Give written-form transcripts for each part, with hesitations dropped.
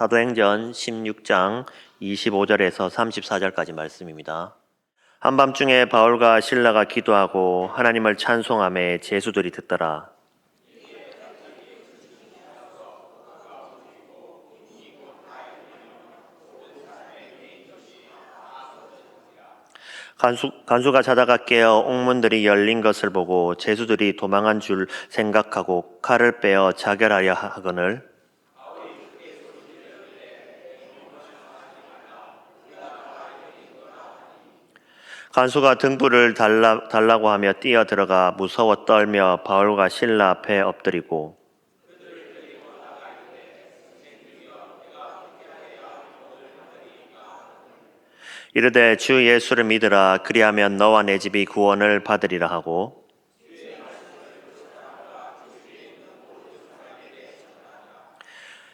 사도행전 16장 25절에서 34절까지 말씀입니다. 한밤중에 바울과 실라가 기도하고 하나님을 찬송하며 제수들이 듣더라. 간수가 자다가 깨어 옥문들이 열린 것을 보고 제수들이 도망한 줄 생각하고 칼을 빼어 자결하려 하거늘 간수가 등불을 달라고 하며 뛰어들어가 무서워 떨며 바울과 실라 앞에 엎드리고 이르되 주 예수를 믿으라. 그리하면 너와 내 집이 구원을 받으리라 하고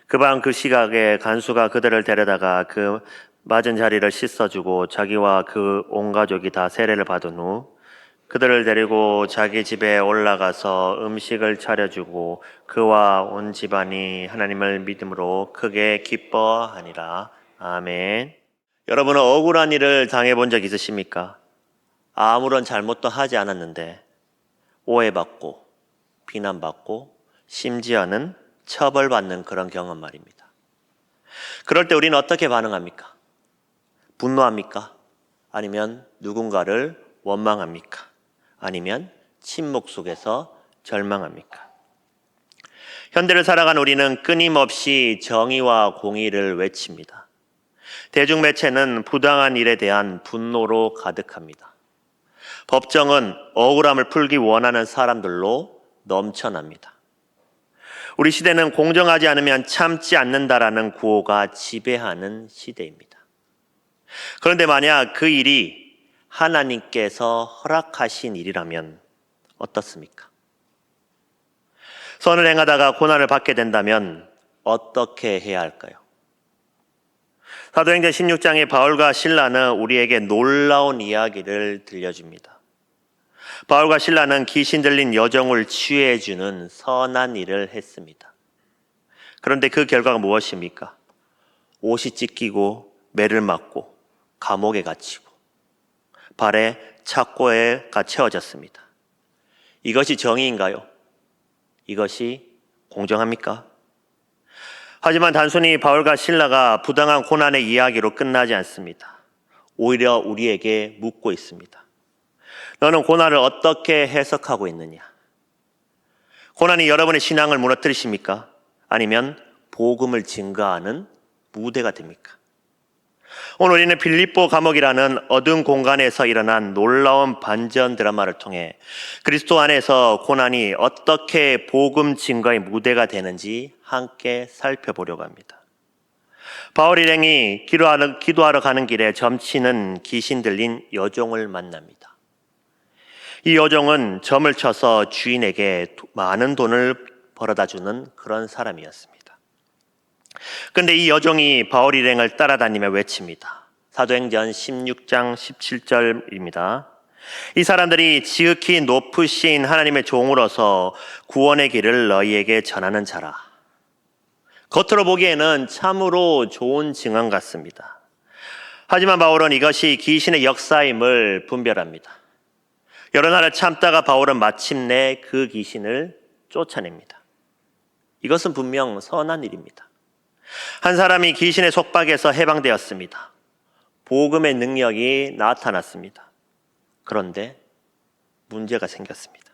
그방 그 시각에 간수가 그들을 데려다가 그 맞은 자리를 씻어주고 자기와 그 온 가족이 다 세례를 받은 후 그들을 데리고 자기 집에 올라가서 음식을 차려주고 그와 온 집안이 하나님을 믿음으로 크게 기뻐하니라. 아멘. 여러분은 억울한 일을 당해본 적 있으십니까? 아무런 잘못도 하지 않았는데 오해받고 비난받고 심지어는 처벌받는 그런 경험 말입니다. 그럴 때 우리는 어떻게 반응합니까? 분노합니까? 아니면 누군가를 원망합니까? 아니면 침묵 속에서 절망합니까? 현대를 살아가는 우리는 끊임없이 정의와 공의를 외칩니다. 대중매체는 부당한 일에 대한 분노로 가득합니다. 법정은 억울함을 풀기 원하는 사람들로 넘쳐납니다. 우리 시대는 공정하지 않으면 참지 않는다라는 구호가 지배하는 시대입니다. 그런데 만약 그 일이 하나님께서 허락하신 일이라면 어떻습니까? 선을 행하다가 고난을 받게 된다면 어떻게 해야 할까요? 사도행전 16장의 바울과 실라는 우리에게 놀라운 이야기를 들려줍니다. 바울과 실라는 귀신 들린 여종을 치유해주는 선한 일을 했습니다. 그런데 그 결과가 무엇입니까? 옷이 찢기고 매를 맞고 감옥에 갇히고 발에 착고가 채워졌습니다. 이것이 정의인가요? 이것이 공정합니까? 하지만 단순히 바울과 실라가 부당한 고난의 이야기로 끝나지 않습니다. 오히려 우리에게 묻고 있습니다. 너는 고난을 어떻게 해석하고 있느냐? 고난이 여러분의 신앙을 무너뜨리십니까? 아니면 복음을 증거하는 무대가 됩니까? 오늘 우리는 빌립보 감옥이라는 어두운 공간에서 일어난 놀라운 반전 드라마를 통해 그리스도 안에서 고난이 어떻게 복음 증거의 무대가 되는지 함께 살펴보려고 합니다. 바울 일행이 기도하러 가는 길에 점치는 귀신 들린 여종을 만납니다. 이 여종은 점을 쳐서 주인에게 많은 돈을 벌어다 주는 그런 사람이었습니다. 그런데 이 여종이 바울 일행을 따라다니며 외칩니다. 사도행전 16장 17절입니다. 이 사람들이 지극히 높으신 하나님의 종으로서 구원의 길을 너희에게 전하는 자라. 겉으로 보기에는 참으로 좋은 증언 같습니다. 하지만 바울은 이것이 귀신의 역사임을 분별합니다. 여러 날을 참다가 바울은 마침내 그 귀신을 쫓아냅니다. 이것은 분명 선한 일입니다. 한 사람이 귀신의 속박에서 해방되었습니다. 복음의 능력이 나타났습니다. 그런데 문제가 생겼습니다.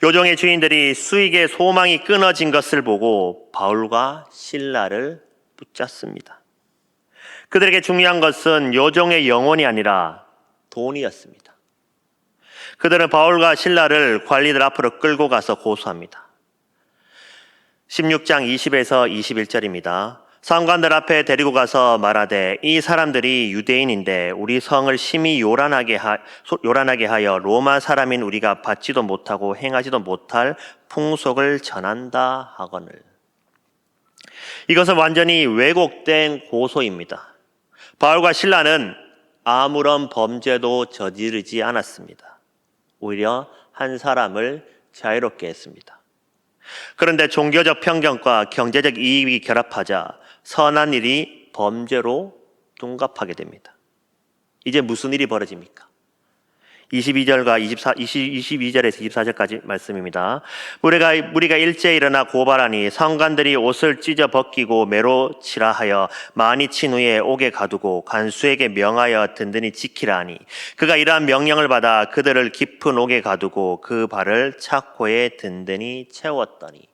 요종의 주인들이 수익의 소망이 끊어진 것을 보고 바울과 실라를 붙잡습니다. 그들에게 중요한 것은 요종의 영혼이 아니라 돈이었습니다. 그들은 바울과 실라를 관리들 앞으로 끌고 가서 고소합니다. 16장 20에서 21절입니다. 상관들 앞에 데리고 가서 말하되 이 사람들이 유대인인데 우리 성을 심히 요란하게 하여 로마 사람인 우리가 받지도 못하고 행하지도 못할 풍속을 전한다 하거늘. 이것은 완전히 왜곡된 고소입니다. 바울과 실라는 아무런 범죄도 저지르지 않았습니다. 오히려 한 사람을 자유롭게 했습니다. 그런데 종교적 편견과 경제적 이익이 결합하자 선한 일이 범죄로 둔갑하게 됩니다. 이제 무슨 일이 벌어집니까? 22절에서 24절까지 말씀입니다. 무리가 일제히 일어나 고발하니 상관들이 옷을 찢어 벗기고 매로 치라 하여 많이 친 후에 옥에 가두고 간수에게 명하여 든든히 지키라 하니 그가 이러한 명령을 받아 그들을 깊은 옥에 가두고 그 발을 착고에 든든히 채웠더니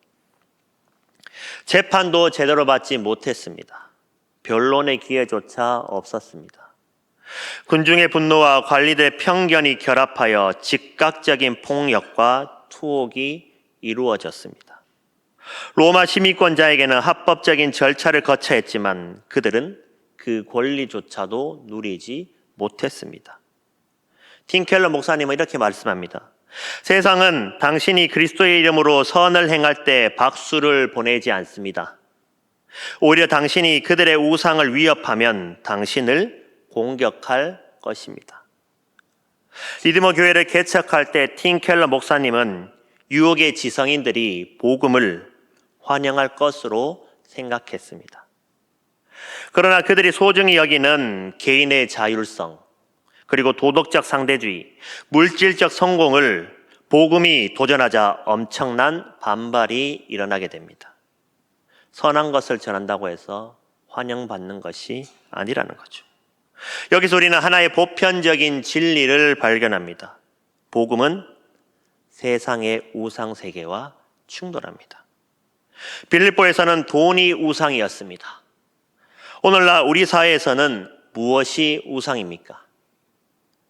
재판도 제대로 받지 못했습니다. 변론의 기회조차 없었습니다. 군중의 분노와 관리들의 편견이 결합하여 즉각적인 폭력과 투옥이 이루어졌습니다. 로마 시민권자에게는 합법적인 절차를 거쳐야 했지만 그들은 그 권리조차도 누리지 못했습니다. 팀 켈러 목사님은 이렇게 말씀합니다. 세상은 당신이 그리스도의 이름으로 선을 행할 때 박수를 보내지 않습니다. 오히려 당신이 그들의 우상을 위협하면 당신을 공격할 것입니다. 리드머 교회를 개척할 때 팀 켈러 목사님은 유혹의 지성인들이 복음을 환영할 것으로 생각했습니다. 그러나 그들이 소중히 여기는 개인의 자율성, 그리고 도덕적 상대주의, 물질적 성공을 복음이 도전하자 엄청난 반발이 일어나게 됩니다. 선한 것을 전한다고 해서 환영받는 것이 아니라는 거죠. 여기서 우리는 하나의 보편적인 진리를 발견합니다. 복음은 세상의 우상 세계와 충돌합니다. 빌립보에서는 돈이 우상이었습니다. 오늘날 우리 사회에서는 무엇이 우상입니까?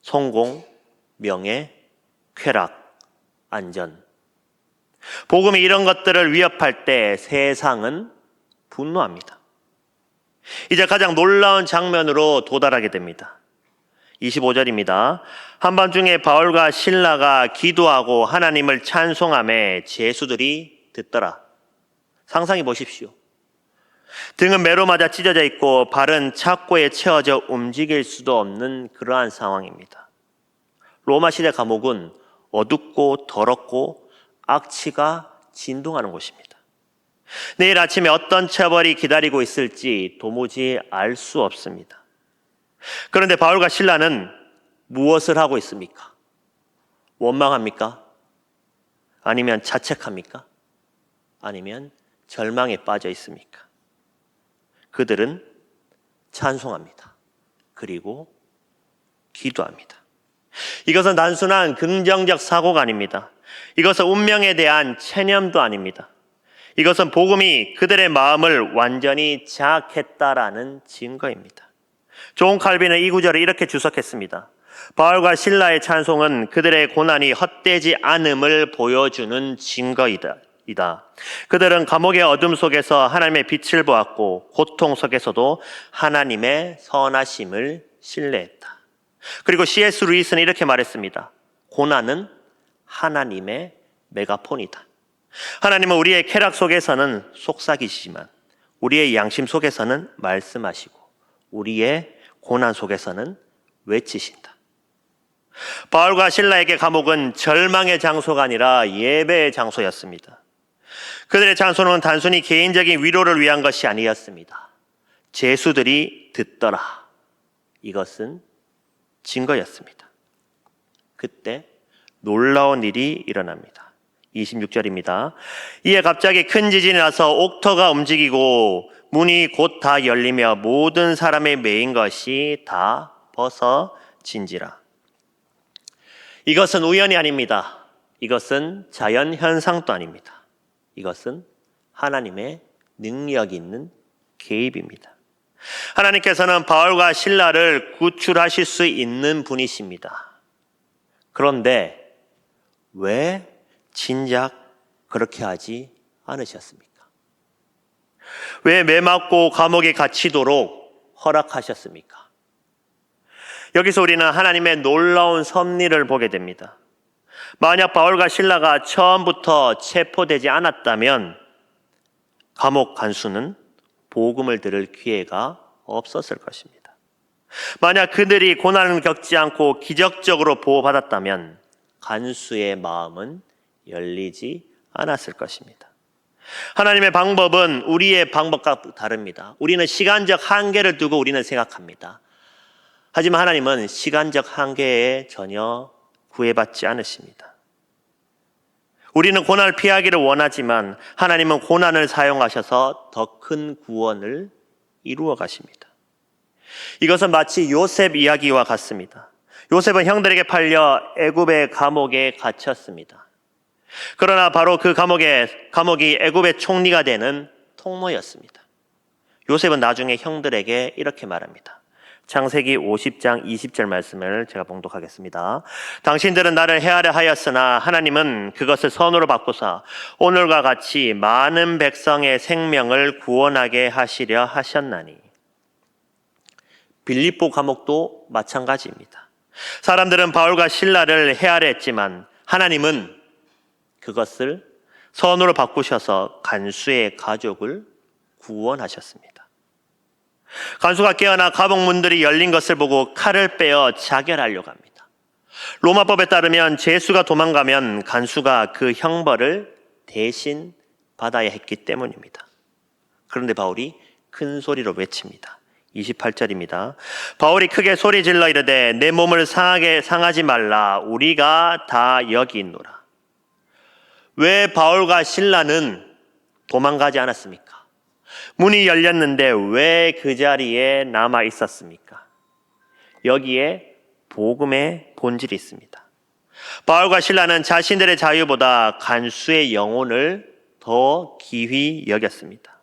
성공, 명예, 쾌락, 안전. 복음이 이런 것들을 위협할 때 세상은 분노합니다. 이제 가장 놀라운 장면으로 도달하게 됩니다. 25절입니다. 한밤중에 바울과 실라가 기도하고 하나님을 찬송하며 제수들이 듣더라. 상상해 보십시오. 등은 매로 맞아 찢어져 있고 발은 착고에 채워져 움직일 수도 없는 그러한 상황입니다. 로마 시대 감옥은 어둡고 더럽고 악취가 진동하는 곳입니다. 내일 아침에 어떤 처벌이 기다리고 있을지 도무지 알 수 없습니다. 그런데 바울과 실라는 무엇을 하고 있습니까? 원망합니까? 아니면 자책합니까? 아니면 절망에 빠져 있습니까? 그들은 찬송합니다. 그리고 기도합니다. 이것은 단순한 긍정적 사고가 아닙니다. 이것은 운명에 대한 체념도 아닙니다. 이것은 복음이 그들의 마음을 완전히 장악했다라는 증거입니다. 존 칼빈은 이 구절을 이렇게 주석했습니다. 바울과 실라의 찬송은 그들의 고난이 헛되지 않음을 보여주는 증거이다. 그들은 감옥의 어둠 속에서 하나님의 빛을 보았고 고통 속에서도 하나님의 선하심을 신뢰했다. 그리고 C.S. 루이스는 이렇게 말했습니다. 고난은 하나님의 메가폰이다. 하나님은 우리의 쾌락 속에서는 속삭이시지만 우리의 양심 속에서는 말씀하시고 우리의 고난 속에서는 외치신다. 바울과 실라에게 감옥은 절망의 장소가 아니라 예배의 장소였습니다. 그들의 찬송은 단순히 개인적인 위로를 위한 것이 아니었습니다. 제수들이 듣더라. 이것은 증거였습니다. 그때 놀라운 일이 일어납니다. 26절입니다. 이에 갑자기 큰 지진이 나서 옥터가 움직이고 문이 곧 다 열리며 모든 사람의 매인 것이 다 벗어진지라. 이것은 우연이 아닙니다. 이것은 자연 현상도 아닙니다. 이것은 하나님의 능력 있는 개입입니다. 하나님께서는 바울과 실라를 구출하실 수 있는 분이십니다. 그런데 왜 진작 그렇게 하지 않으셨습니까? 왜 매맞고 감옥에 갇히도록 허락하셨습니까? 여기서 우리는 하나님의 놀라운 섭리를 보게 됩니다. 만약 바울과 실라가 처음부터 체포되지 않았다면 감옥 간수는 복음을 들을 기회가 없었을 것입니다. 만약 그들이 고난을 겪지 않고 기적적으로 보호받았다면 간수의 마음은 열리지 않았을 것입니다. 하나님의 방법은 우리의 방법과 다릅니다. 우리는 시간적 한계를 두고 우리는 생각합니다. 하지만 하나님은 시간적 한계에 전혀 구애받지 않으십니다. 우리는 고난을 피하기를 원하지만 하나님은 고난을 사용하셔서 더 큰 구원을 이루어 가십니다. 이것은 마치 요셉 이야기와 같습니다. 요셉은 형들에게 팔려 애굽의 감옥에 갇혔습니다. 그러나 바로 그 감옥이 애굽의 총리가 되는 통로였습니다. 요셉은 나중에 형들에게 이렇게 말합니다. 창세기 50장 20절 말씀을 제가 봉독하겠습니다. 당신들은 나를 해하려 하였으나 하나님은 그것을 선으로 바꾸사 오늘과 같이 많은 백성의 생명을 구원하게 하시려 하셨나니. 빌립보 감옥도 마찬가지입니다. 사람들은 바울과 실라를 해하려 했지만 하나님은 그것을 선으로 바꾸셔서 간수의 가족을 구원하셨습니다. 간수가 깨어나 감옥 문들이 열린 것을 보고 칼을 빼어 자결하려고 합니다. 로마법에 따르면 죄수가 도망가면 간수가 그 형벌을 대신 받아야 했기 때문입니다. 그런데 바울이 큰 소리로 외칩니다. 28절입니다. 바울이 크게 소리 질러 이르되 내 몸을 상하지 말라. 우리가 다 여기 있노라. 왜 바울과 실라는 도망가지 않았습니까? 문이 열렸는데 왜 그 자리에 남아 있었습니까? 여기에 복음의 본질이 있습니다. 바울과 실라는 자신들의 자유보다 간수의 영혼을 더 귀히 여겼습니다.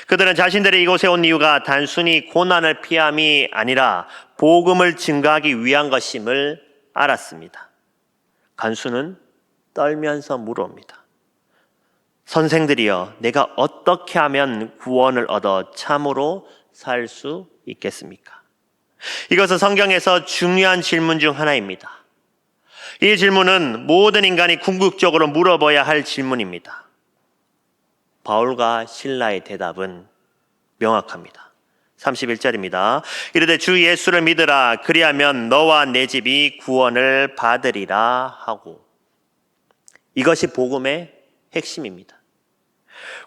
그들은 자신들이 이곳에 온 이유가 단순히 고난을 피함이 아니라 복음을 증거하기 위한 것임을 알았습니다. 간수는 떨면서 물어옵니다. 선생들이여, 내가 어떻게 하면 구원을 얻어 참으로 살 수 있겠습니까? 이것은 성경에서 중요한 질문 중 하나입니다. 이 질문은 모든 인간이 궁극적으로 물어봐야 할 질문입니다. 바울과 실라의 대답은 명확합니다. 31절입니다. 이르되 주 예수를 믿으라. 그리하면 너와 내 집이 구원을 받으리라 하고. 이것이 복음의 핵심입니다.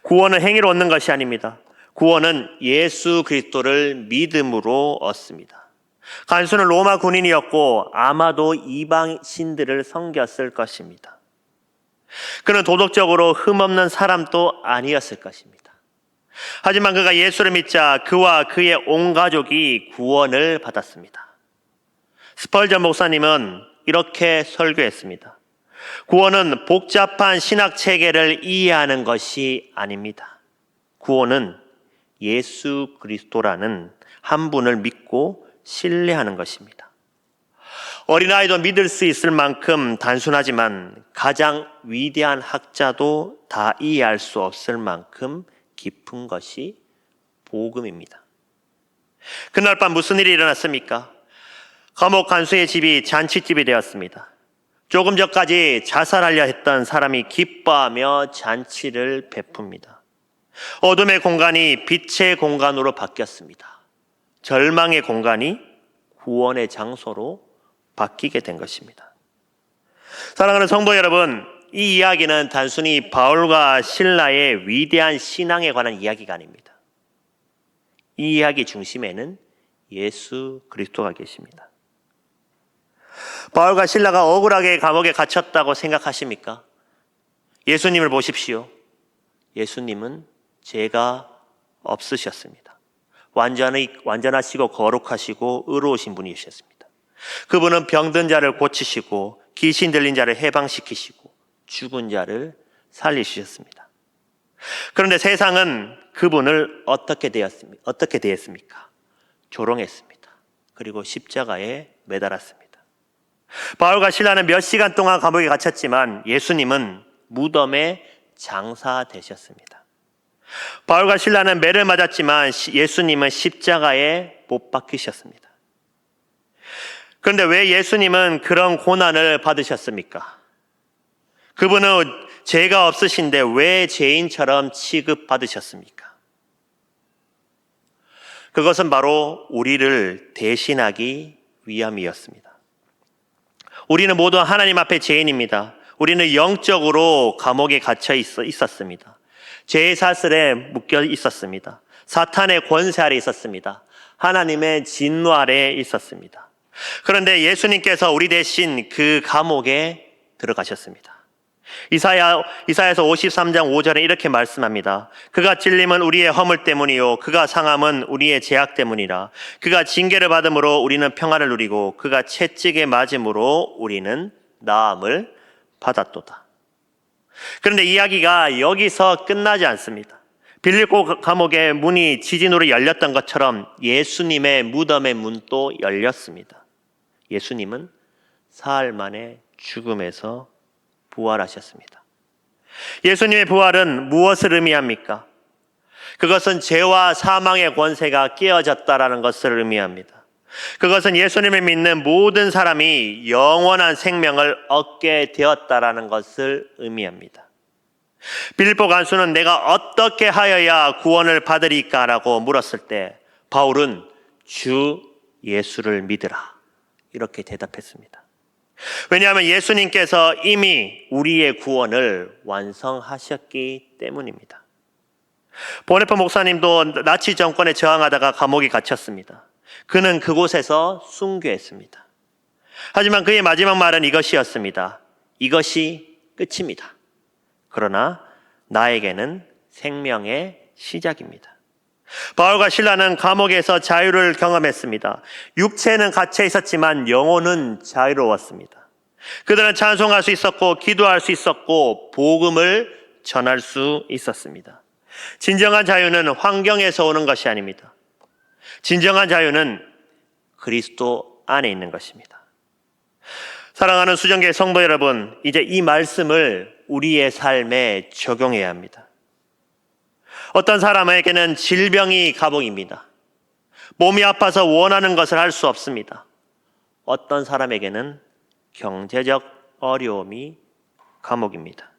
구원은 행위로 얻는 것이 아닙니다. 구원은 예수 그리스도를 믿음으로 얻습니다. 간수는 로마 군인이었고 아마도 이방 신들을 섬겼을 것입니다. 그는 도덕적으로 흠없는 사람도 아니었을 것입니다. 하지만 그가 예수를 믿자 그와 그의 온 가족이 구원을 받았습니다. 스펄전 목사님은 이렇게 설교했습니다. 구원은 복잡한 신학 체계를 이해하는 것이 아닙니다. 구원은 예수 그리스도라는 한 분을 믿고 신뢰하는 것입니다. 어린아이도 믿을 수 있을 만큼 단순하지만 가장 위대한 학자도 다 이해할 수 없을 만큼 깊은 것이 복음입니다. 그날 밤 무슨 일이 일어났습니까? 감옥 간수의 집이 잔치집이 되었습니다. 조금 전까지 자살하려 했던 사람이 기뻐하며 잔치를 베풉니다. 어둠의 공간이 빛의 공간으로 바뀌었습니다. 절망의 공간이 구원의 장소로 바뀌게 된 것입니다. 사랑하는 성도 여러분, 이 이야기는 단순히 바울과 실라의 위대한 신앙에 관한 이야기가 아닙니다. 이 이야기 중심에는 예수 그리스도가 계십니다. 바울과 실라가 억울하게 감옥에 갇혔다고 생각하십니까? 예수님을 보십시오. 예수님은 죄가 없으셨습니다. 완전하시고 거룩하시고 의로우신 분이셨습니다. 그분은 병든 자를 고치시고 귀신 들린 자를 해방시키시고 죽은 자를 살리셨습니다. 그런데 세상은 그분을 어떻게 대했습니까? 조롱했습니다. 그리고 십자가에 매달았습니다. 바울과 실라는 몇 시간 동안 감옥에 갇혔지만 예수님은 무덤에 장사되셨습니다. 바울과 실라는 매를 맞았지만 예수님은 십자가에 못 박히셨습니다. 그런데 왜 예수님은 그런 고난을 받으셨습니까? 그분은 죄가 없으신데 왜 죄인처럼 취급받으셨습니까? 그것은 바로 우리를 대신하기 위함이었습니다. 우리는 모두 하나님 앞에 죄인입니다. 우리는 영적으로 감옥에 갇혀 있었습니다. 죄의 사슬에 묶여 있었습니다. 사탄의 권세 아래 있었습니다. 하나님의 진노 아래 있었습니다. 그런데 예수님께서 우리 대신 그 감옥에 들어가셨습니다. 이사야서 53장 5절에 이렇게 말씀합니다. 그가 찔림은 우리의 허물 때문이요 그가 상함은 우리의 죄악 때문이라. 그가 징계를 받음으로 우리는 평안을 누리고 그가 채찍에 맞음으로 우리는 나음을 받았도다. 그런데 이야기가 여기서 끝나지 않습니다. 빌립보 감옥의 문이 지진으로 열렸던 것처럼 예수님의 무덤의 문도 열렸습니다. 예수님은 사흘 만에 죽음에서 부활하셨습니다. 예수님의 부활은 무엇을 의미합니까? 그것은 죄와 사망의 권세가 깨어졌다라는 것을 의미합니다. 그것은 예수님을 믿는 모든 사람이 영원한 생명을 얻게 되었다라는 것을 의미합니다. 빌립보 간수는 내가 어떻게 하여야 구원을 받으리까라고 물었을 때 바울은 주 예수를 믿으라 이렇게 대답했습니다. 왜냐하면 예수님께서 이미 우리의 구원을 완성하셨기 때문입니다. 보네포 목사님도 나치 정권에 저항하다가 감옥에 갇혔습니다. 그는 그곳에서 순교했습니다. 하지만 그의 마지막 말은 이것이었습니다. 이것이 끝입니다. 그러나 나에게는 생명의 시작입니다. 바울과 실라는 감옥에서 자유를 경험했습니다. 육체는 갇혀 있었지만 영혼은 자유로웠습니다. 그들은 찬송할 수 있었고 기도할 수 있었고 복음을 전할 수 있었습니다. 진정한 자유는 환경에서 오는 것이 아닙니다. 진정한 자유는 그리스도 안에 있는 것입니다. 사랑하는 수정교회 성도 여러분, 이제 이 말씀을 우리의 삶에 적용해야 합니다. 어떤 사람에게는 질병이 감옥입니다. 몸이 아파서 원하는 것을 할 수 없습니다. 어떤 사람에게는 경제적 어려움이 감옥입니다.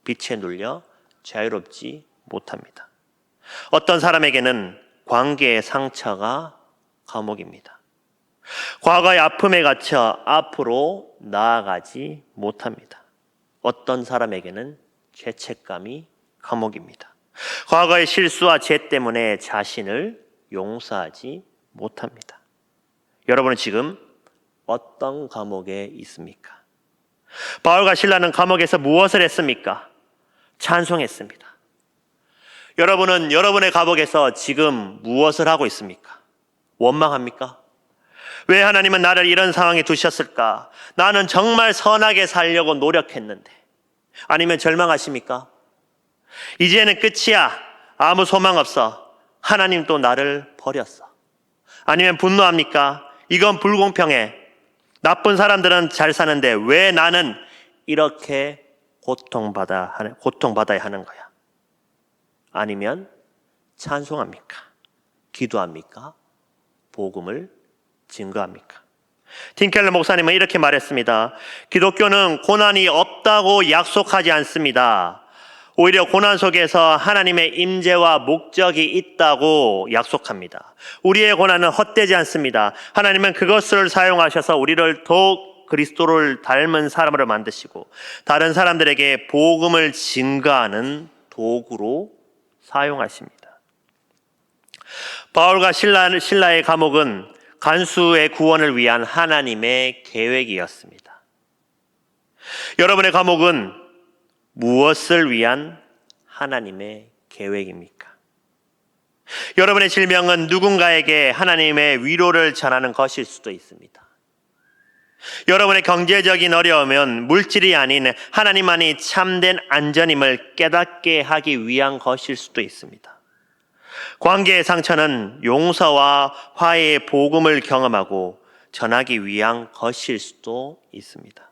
빚에 눌려 자유롭지 못합니다. 어떤 사람에게는 관계의 상처가 감옥입니다. 과거의 아픔에 갇혀 앞으로 나아가지 못합니다. 어떤 사람에게는 죄책감이 감옥입니다. 과거의 실수와 죄 때문에 자신을 용서하지 못합니다. 여러분은 지금 어떤 감옥에 있습니까? 바울과 실라는 감옥에서 무엇을 했습니까? 찬송했습니다. 여러분은 여러분의 감옥에서 지금 무엇을 하고 있습니까? 원망합니까? 왜 하나님은 나를 이런 상황에 두셨을까? 나는 정말 선하게 살려고 노력했는데. 아니면 절망하십니까? 이제는 끝이야. 아무 소망 없어. 하나님 또 나를 버렸어. 아니면 분노합니까? 이건 불공평해. 나쁜 사람들은 잘 사는데 왜 나는 이렇게 고통받아야 하는 거야? 아니면 찬송합니까? 기도합니까? 복음을 증거합니까? 팀켈러 목사님은 이렇게 말했습니다. 기독교는 고난이 없다고 약속하지 않습니다. 오히려 고난 속에서 하나님의 임재와 목적이 있다고 약속합니다. 우리의 고난은 헛되지 않습니다. 하나님은 그것을 사용하셔서 우리를 더욱 그리스도를 닮은 사람으로 만드시고 다른 사람들에게 복음을 증거하는 도구로 사용하십니다. 바울과 실라의 감옥은 간수의 구원을 위한 하나님의 계획이었습니다. 여러분의 감옥은 무엇을 위한 하나님의 계획입니까? 여러분의 질병은 누군가에게 하나님의 위로를 전하는 것일 수도 있습니다. 여러분의 경제적인 어려움은 물질이 아닌 하나님만이 참된 안전임을 깨닫게 하기 위한 것일 수도 있습니다. 관계의 상처는 용서와 화해의 복음을 경험하고 전하기 위한 것일 수도 있습니다.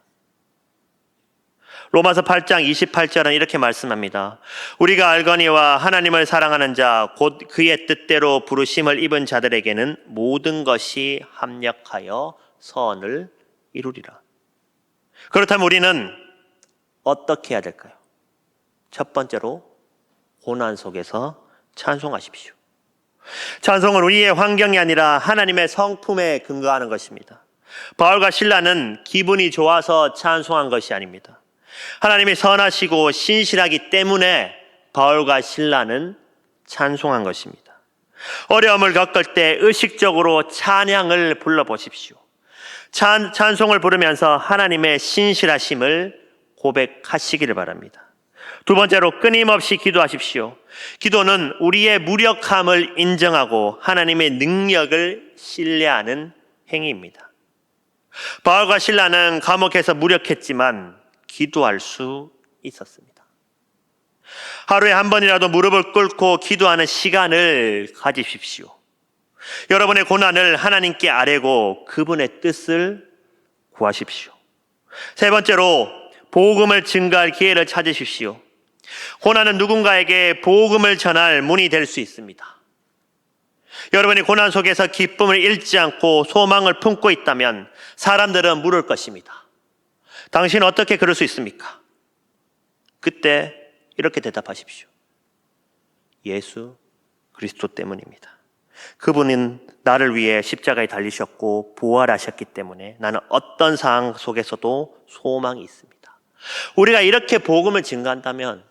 로마서 8장 28절은 이렇게 말씀합니다. 우리가 알거니와 하나님을 사랑하는 자 곧 그의 뜻대로 부르심을 입은 자들에게는 모든 것이 합력하여 선을 이루리라. 그렇다면 우리는 어떻게 해야 될까요? 첫 번째로 고난 속에서 찬송하십시오. 찬송은 우리의 환경이 아니라 하나님의 성품에 근거하는 것입니다. 바울과 실라는 기분이 좋아서 찬송한 것이 아닙니다. 하나님이 선하시고 신실하기 때문에 바울과 실라는 찬송한 것입니다. 어려움을 겪을 때 의식적으로 찬양을 불러보십시오. 찬송을 부르면서 하나님의 신실하심을 고백하시기를 바랍니다. 두 번째로 끊임없이 기도하십시오. 기도는 우리의 무력함을 인정하고 하나님의 능력을 신뢰하는 행위입니다. 바울과 실라는 감옥에서 무력했지만 기도할 수 있었습니다. 하루에 한 번이라도 무릎을 꿇고 기도하는 시간을 가지십시오. 여러분의 고난을 하나님께 아뢰고 그분의 뜻을 구하십시오. 세 번째로 복음을 증거할 기회를 찾으십시오. 고난은 누군가에게 복음을 전할 문이 될 수 있습니다. 여러분이 고난 속에서 기쁨을 잃지 않고 소망을 품고 있다면 사람들은 물을 것입니다. 당신은 어떻게 그럴 수 있습니까? 그때 이렇게 대답하십시오. 예수 그리스도 때문입니다. 그분은 나를 위해 십자가에 달리셨고 부활하셨기 때문에 나는 어떤 상황 속에서도 소망이 있습니다. 우리가 이렇게 복음을 증거한다면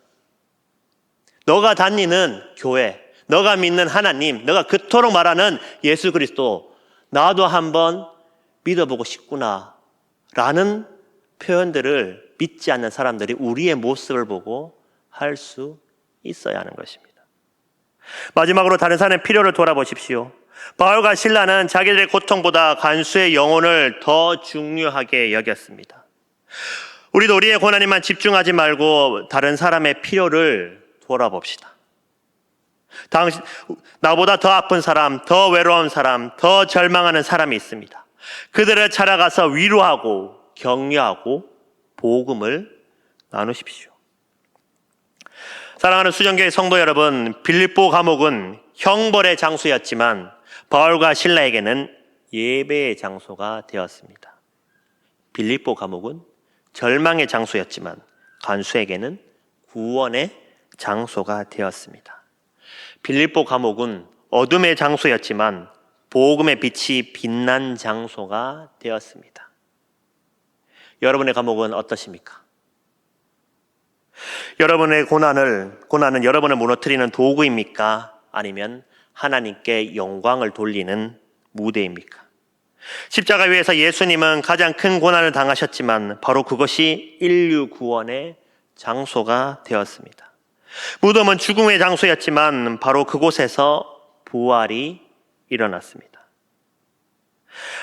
너가 다니는 교회, 너가 믿는 하나님, 너가 그토록 말하는 예수 그리스도 나도 한번 믿어보고 싶구나 라는 표현들을 믿지 않는 사람들이 우리의 모습을 보고 할 수 있어야 하는 것입니다. 마지막으로 다른 사람의 필요를 돌아보십시오. 바울과 실라는 자기들의 고통보다 간수의 영혼을 더 중요하게 여겼습니다. 우리도 우리의 고난에만 집중하지 말고 다른 사람의 필요를 돌아봅시다. 나보다 더 아픈 사람, 더 외로운 사람, 더 절망하는 사람이 있습니다. 그들을 찾아가서 위로하고 격려하고 복음을 나누십시오. 사랑하는 수정교회 성도 여러분, 빌립보 감옥은 형벌의 장소였지만 바울과 실라에게는 예배의 장소가 되었습니다. 빌립보 감옥은 절망의 장소였지만 간수에게는 구원의 장소가 되었습니다. 빌립보 감옥은 어둠의 장소였지만 복음의 빛이 빛난 장소가 되었습니다. 여러분의 감옥은 어떠십니까? 여러분의 고난은 여러분을 무너뜨리는 도구입니까? 아니면 하나님께 영광을 돌리는 무대입니까? 십자가 위에서 예수님은 가장 큰 고난을 당하셨지만 바로 그것이 인류 구원의 장소가 되었습니다. 무덤은 죽음의 장소였지만 바로 그곳에서 부활이 일어났습니다.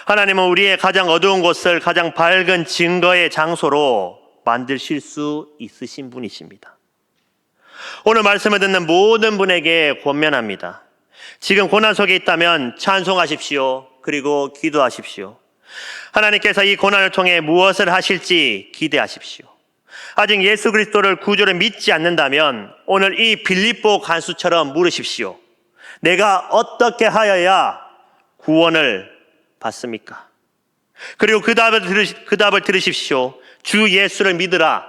하나님은 우리의 가장 어두운 곳을 가장 밝은 증거의 장소로 만드실 수 있으신 분이십니다. 오늘 말씀을 듣는 모든 분에게 권면합니다. 지금 고난 속에 있다면 찬송하십시오. 그리고 기도하십시오. 하나님께서 이 고난을 통해 무엇을 하실지 기대하십시오. 아직 예수 그리스도를 구주를 믿지 않는다면 오늘 이 빌립보 간수처럼 물으십시오. 내가 어떻게 하여야 구원을 받습니까? 그리고 그 답을 들으십시오. 주 예수를 믿으라.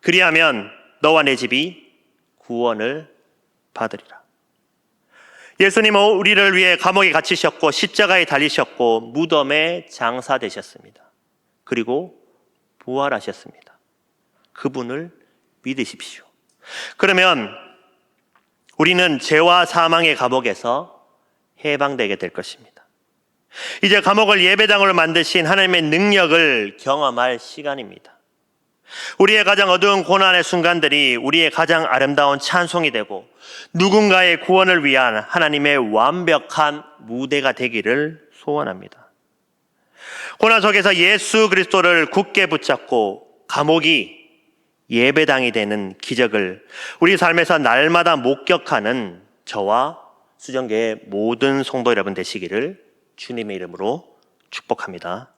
그리하면 너와 내 집이 구원을 받으리라. 예수님은 우리를 위해 감옥에 갇히셨고 십자가에 달리셨고 무덤에 장사되셨습니다. 그리고 부활하셨습니다. 그분을 믿으십시오. 그러면 우리는 죄와 사망의 감옥에서 해방되게 될 것입니다. 이제 감옥을 예배당으로 만드신 하나님의 능력을 경험할 시간입니다. 우리의 가장 어두운 고난의 순간들이 우리의 가장 아름다운 찬송이 되고 누군가의 구원을 위한 하나님의 완벽한 무대가 되기를 소원합니다. 고난 속에서 예수 그리스도를 굳게 붙잡고 감옥이 예배당이 되는 기적을 우리 삶에서 날마다 목격하는 저와 수정계의 모든 성도 여러분 되시기를 주님의 이름으로 축복합니다.